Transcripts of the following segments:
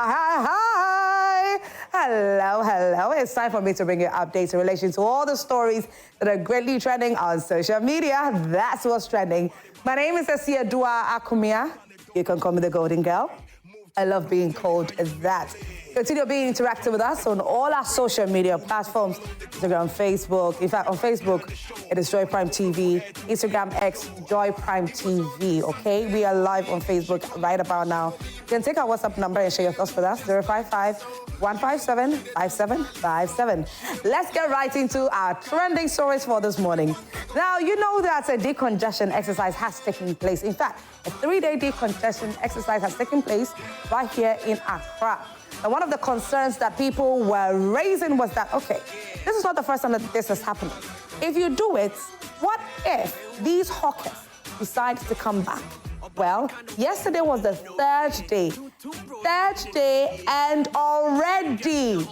Hi. Hello. It's time for me to bring you updates in relation to all the stories that are greatly trending on social media. That's what's trending. My name is Asia Dua Akumia. You can call me the Golden Girl. I love being called as that. Continue being interactive with us on all our social media platforms. Instagram, Facebook. In fact, on Facebook, it is Joy Prime TV. Instagram X, Joy Prime TV. Okay? We are live on Facebook right about now. You can take our WhatsApp number and share your thoughts with us. 055-157-5757. Let's get right into our trending stories for this morning. Now, you know that a decongestion exercise has taken place. In fact, a 3-day decongestion exercise has taken place right here in Accra. And one of the concerns that people were raising was that, okay, this is not the first time that this is happening. If you do it, what if these hawkers decide to come back? Well, yesterday was the third day, and already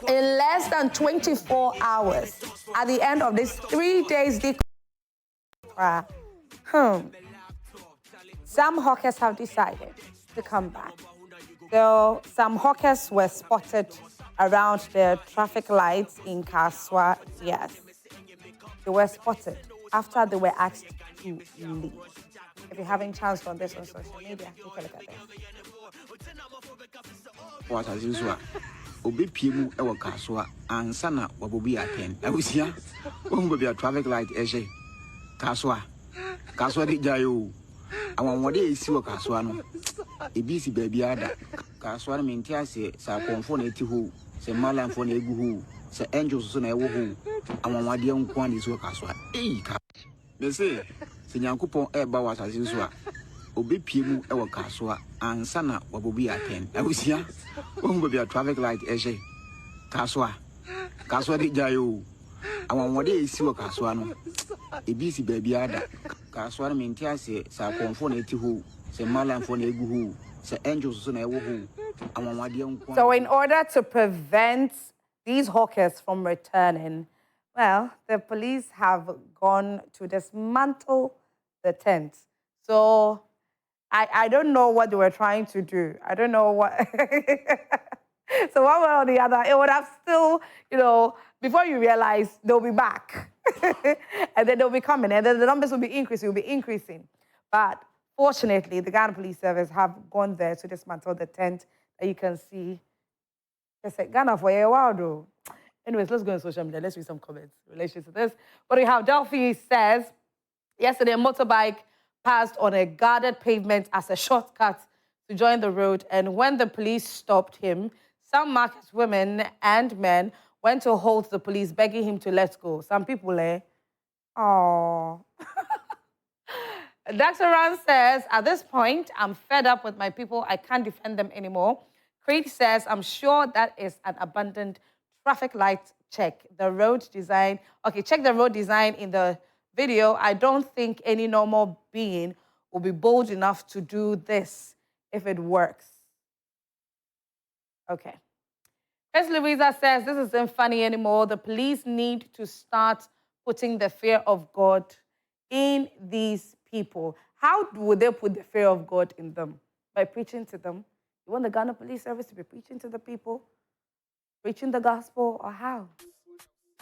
in less than 24 hours, at the end of this 3 days decongestion, some hawkers have decided to come back. So some hawkers were spotted around the traffic lights in Kaswa. Yes, they were spotted after they were asked to leave. If you're having chance on this on social media, take a look at this. What as usual? Obi piemu ewo Kaswa ansa na wabobi aten. Awusia, wo be a traffic light ehye. Kaswa di jayo. Awon wode esi wo Kaswa no. Ebi si baabi ada. Kaswa no menti ase sa konfo na eti ho, se malanfo na egu ho, se angels so na ewo ho. Awon wade nko an esi wo Kaswa. Ka. Me say, se Nyankopon eba wa asase so a obi piemu ewo Kaswa ansa na wabobi aten. Awusia, wo be a traffic light ehye. Kaswa di jayo. Awon wode esi wo Kaswa no. Ebi si baabi ada. Kaswa no menti ase sa konfo na eti ho, se malanfo na egu ho, se angels so na ewo ho. So in order to prevent these hawkers from returning, well, the police have gone to dismantle the tent. So I don't know what they were trying to do. I don't know what. So one way or the other, it would have still, before you realize, they'll be back. And then they'll be coming. And then the numbers will be increasing. But fortunately, the Ghana Police Service have gone there to dismantle the tent that you can see. They said, Ghana for a while, though. Anyways, let's go on social media. Let's read some comments in relation to this. But we have Delphi says, yesterday a motorbike passed on a guarded pavement as a shortcut to join the road. And when the police stopped him, some market women and men went to hold the police, begging him to let go. Some people, oh. Dr. Ran says, at this point, I'm fed up with my people. I can't defend them anymore. Creed says, I'm sure that is an abundant traffic light check. The road design. Okay, check the road design in the video. I don't think any normal being will be bold enough to do this if it works. Okay. Chris Louisa says, this isn't funny anymore. The police need to start putting the fear of God in these people. How would they put the fear of God in them? By preaching to them? You want the Ghana Police Service to be preaching to the people? Preaching the gospel, or how?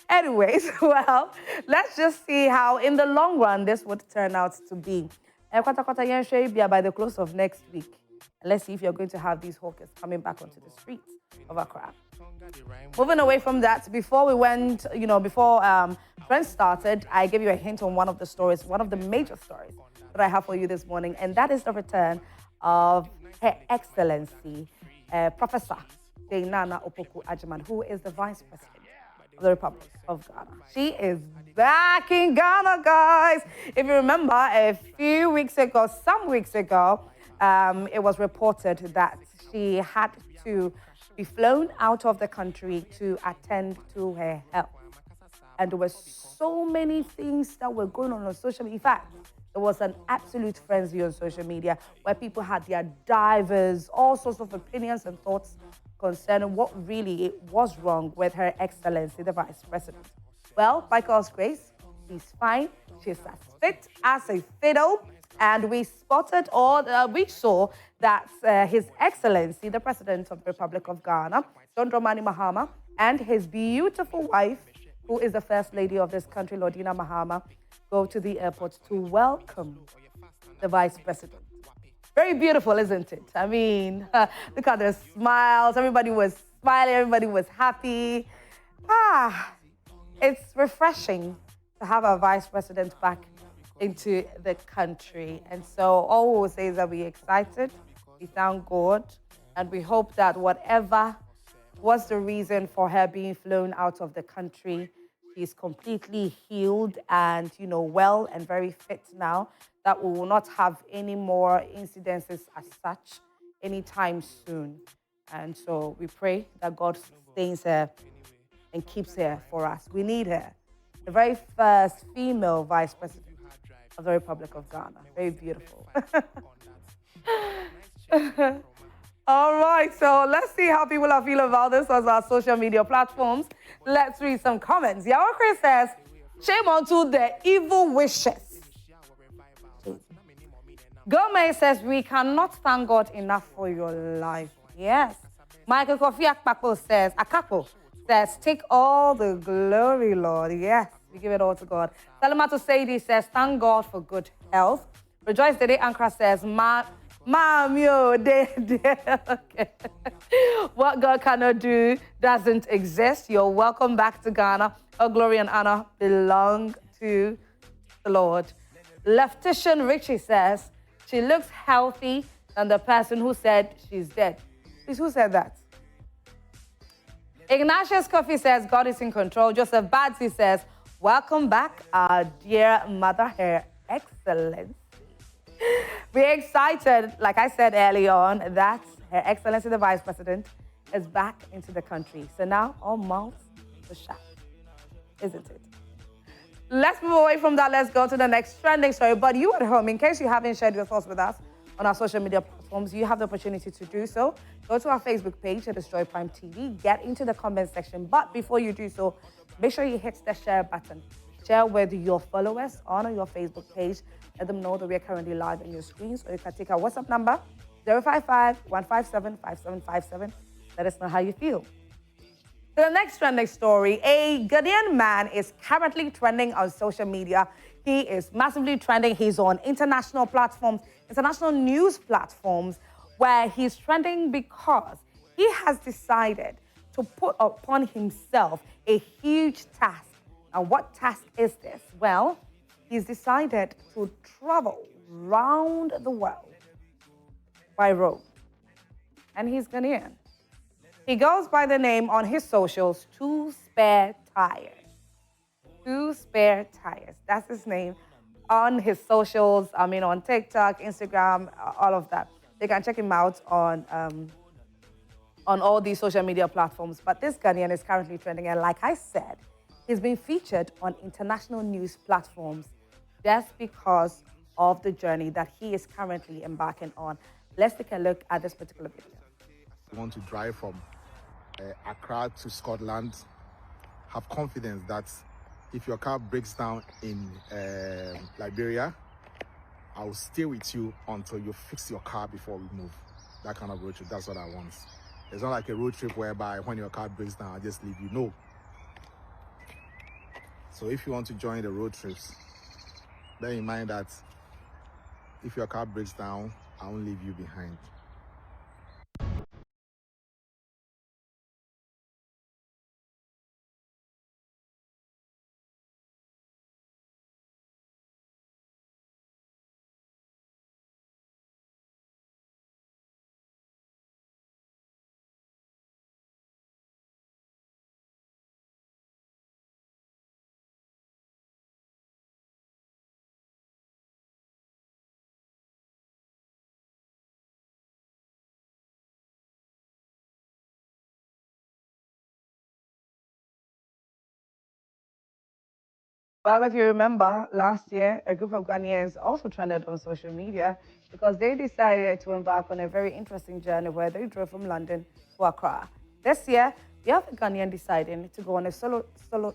Anyways, well, let's just see how in the long run this would turn out to be. By the close of next week. Let's see if you're going to have these hawkers coming back onto the streets of Accra. Moving away from that, before we went, before Friends started, I gave you a hint on one of the stories, one of the major stories that I have for you this morning, and that is the return of Her Excellency, Professor Nana Opoku Agyemang, who is the Vice President of the Republic of Ghana. She is back in Ghana, guys. If you remember, some weeks ago, it was reported that she had to be flown out of the country to attend to her health. And there were so many things that were going on social media. In fact, there was an absolute frenzy on social media where people had their divers, all sorts of opinions and thoughts concerning what really was wrong with Her Excellency, the Vice President. Well, by God's grace, she's fine. She's as fit as a fiddle. And we saw That's His Excellency, the President of the Republic of Ghana, John Dramani Mahama, and his beautiful wife, who is the First Lady of this country, Lordina Mahama, go to the airport to welcome the Vice President. Very beautiful, isn't it? I mean, look at the smiles. Everybody was smiling. Everybody was happy. It's refreshing to have our Vice President back into the country. And so all we will say is that we're excited, we thank God, and we hope that whatever was the reason for her being flown out of the country, she's completely healed and, well and very fit now, that we will not have any more incidences as such anytime soon. And so we pray that God sustains her and keeps her for us. We need her. The very first female Vice President of the Republic of Ghana. Very beautiful. All right, so let's see how people are feeling about this on our social media platforms. Let's read some comments. Yawa Chris says, shame onto the evil wishes. Gomez says, we cannot thank God enough for your life. Yes. Michael Kofi Akapo says, take all the glory, Lord. Yes, we give it all to God. Salamatu Saidi says, thank God for good health. Rejoice Dede Accra says, okay. What God cannot do doesn't exist. You're welcome back to Ghana. All glory and honor belong to the Lord. Leftician Richie says, she looks healthy than the person who said she's dead. Please, who said that? Ignatius Coffee says, God is in control. Joseph Badsy says, welcome back, our dear Mother, Her Excellency. We're excited, like I said earlier on, that Her Excellency the Vice President is back into the country. So now all mouths are shut, isn't it? Let's move away from that. Let's go to the next trending story. But you at home, in case you haven't shared your thoughts with us on our social media platforms, you have the opportunity to do so. Go to our Facebook page at Destroy Prime TV. Get into the comment section. But before you do so, make sure you hit the share button. Share with your followers on your Facebook page. Let them know that we are currently live on your screens. Or you can take our WhatsApp number, 055-157-5757. Let us know how you feel. So the next trending story, a Ghanaian man is currently trending on social media. He is massively trending. He's on international platforms, international news platforms, where he's trending because he has decided to put upon himself a huge task. And what task is this? Well, he's decided to travel round the world by road. And he's Ghanaian. He goes by the name on his socials, Two Spare Tires. Two Spare Tires. That's his name on his socials. I mean, on TikTok, Instagram, all of that. You can check him out on all these social media platforms. But this Ghanaian is currently trending. And like I said, he's been featured on international news platforms just because of the journey that he is currently embarking on. Let's take a look at this particular video. You want to drive from Accra to Scotland, have confidence that if your car breaks down in Liberia, I will stay with you until you fix your car before we move. That kind of road trip, that's what I want. It's not like a road trip whereby when your car breaks down, I just leave you. No. So if you want to join the road trips, bear in mind that if your car breaks down, I won't leave you behind. Well, if you remember, last year, a group of Ghanaians also trended on social media because they decided to embark on a very interesting journey where they drove from London to Accra. This year, we have a Ghanaian deciding to go on a solo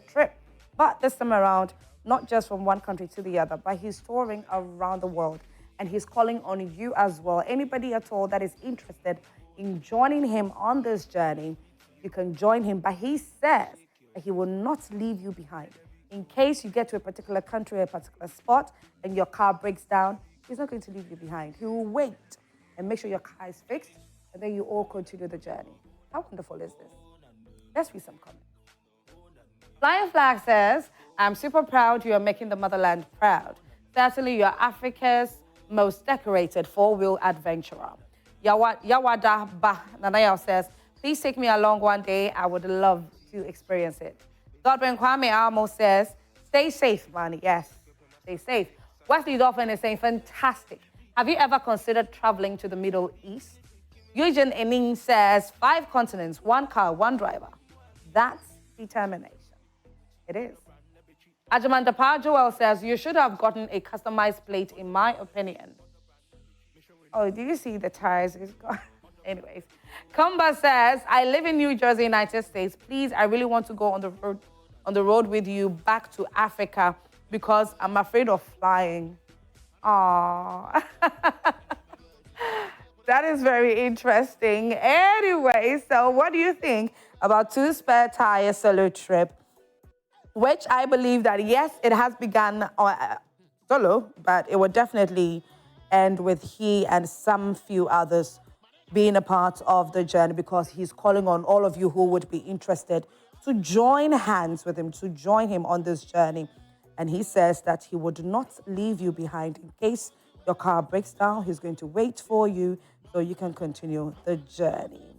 trip. But this time around, not just from one country to the other, but he's touring around the world. And he's calling on you as well. Anybody at all that is interested in joining him on this journey, you can join him. But he says that he will not leave you behind. In case you get to a particular country or a particular spot and your car breaks down, he's not going to leave you behind. He will wait and make sure your car is fixed, and then you all continue the journey. How wonderful is this? Let's read some comments. Flying Flag says, I'm super proud you are making the motherland proud. Certainly, you're Africa's most decorated four-wheel adventurer. Yawada Ba Nanayao says, please take me along one day. I would love to experience it. Godwin Kwame Amo says, stay safe, man. Yes, stay safe. Wesley Dolphin is saying, fantastic. Have you ever considered traveling to the Middle East? Eugene Ening says, 5 continents, 1 car, 1 driver. That's determination. It is. Ajamanda Joel says, you should have gotten a customized plate, in my opinion. Oh, do you see the tires? Anyways. Kumba says, I live in New Jersey, United States. Please, I really want to go on the road with you back to Africa because I'm afraid of flying. Aww. That is very interesting. Anyway, so what do you think about 2 spare tire solo trip? Which I believe that, yes, it has begun solo, but it will definitely end with he and some few others being a part of the journey, because he's calling on all of you who would be interested to join hands with him, to join him on this journey. And he says that he would not leave you behind in case your car breaks down. He's going to wait for you so you can continue the journey.